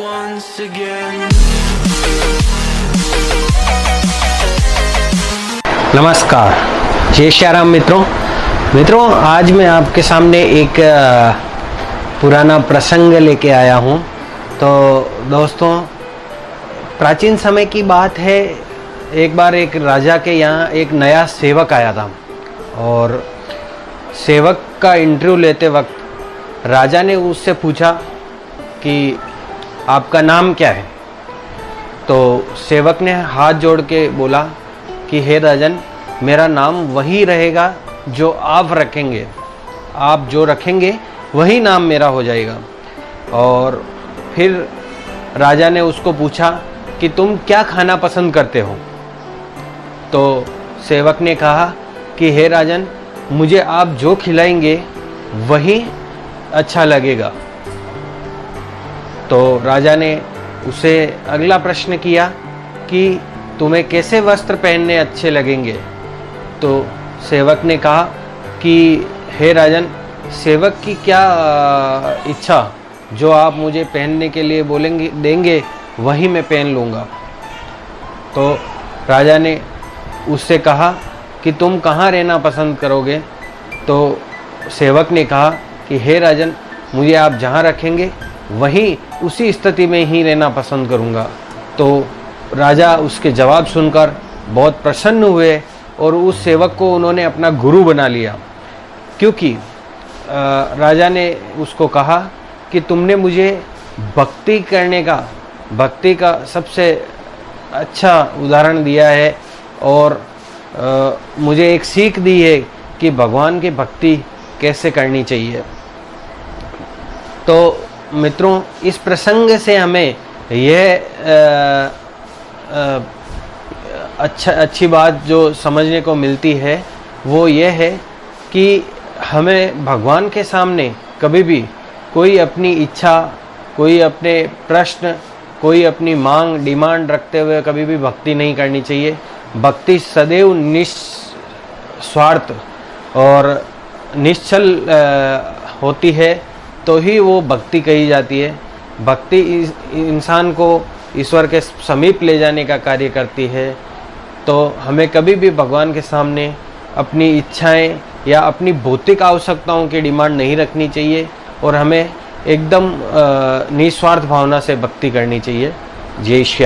once again. नमस्कार, जय श्री राम मित्रों, आज मैं आपके सामने एक पुराना प्रसंग लेके आया हूँ। तो दोस्तों, प्राचीन समय की बात है। एक बार एक राजा के यहाँ एक नया सेवक आया था और सेवक का इंटरव्यू लेते वक्त राजा ने उससे पूछा कि आपका नाम क्या है। तो सेवक ने हाथ जोड़ के बोला कि हे राजन, मेरा नाम वही रहेगा जो आप रखेंगे, आप जो रखेंगे वही नाम मेरा हो जाएगा। और फिर राजा ने उसको पूछा कि तुम क्या खाना पसंद करते हो। तो सेवक ने कहा कि हे राजन, मुझे आप जो खिलाएंगे वही अच्छा लगेगा। तो राजा ने उसे अगला प्रश्न किया कि तुम्हें कैसे वस्त्र पहनने अच्छे लगेंगे। तो सेवक ने कहा कि हे राजन, सेवक की क्या इच्छा, जो आप मुझे पहनने के लिए बोलेंगे देंगे वही मैं पहन लूँगा। तो राजा ने उससे कहा कि तुम कहाँ रहना पसंद करोगे। तो सेवक ने कहा कि हे राजन, मुझे आप जहाँ रखेंगे वहीं उसी स्थिति में ही रहना पसंद करूँगा। तो राजा उसके जवाब सुनकर बहुत प्रसन्न हुए और उस सेवक को उन्होंने अपना गुरु बना लिया, क्योंकि राजा ने उसको कहा कि तुमने मुझे भक्ति का सबसे अच्छा उदाहरण दिया है और मुझे एक सीख दी है कि भगवान की भक्ति कैसे करनी चाहिए। तो मित्रों, इस प्रसंग से हमें यह अच्छी बात जो समझने को मिलती है वो ये है कि हमें भगवान के सामने कभी भी कोई अपनी इच्छा, कोई अपने प्रश्न, कोई अपनी मांग, डिमांड रखते हुए कभी भी भक्ति नहीं करनी चाहिए। भक्ति सदैव निस्वार्थ और निश्चल होती है, तो ही वो भक्ति कही जाती है। भक्ति इंसान को ईश्वर के समीप ले जाने का कार्य करती है। तो हमें कभी भी भगवान के सामने अपनी इच्छाएं या अपनी भौतिक आवश्यकताओं की डिमांड नहीं रखनी चाहिए और हमें एकदम निस्वार्थ भावना से भक्ति करनी चाहिए। जय श्री राम।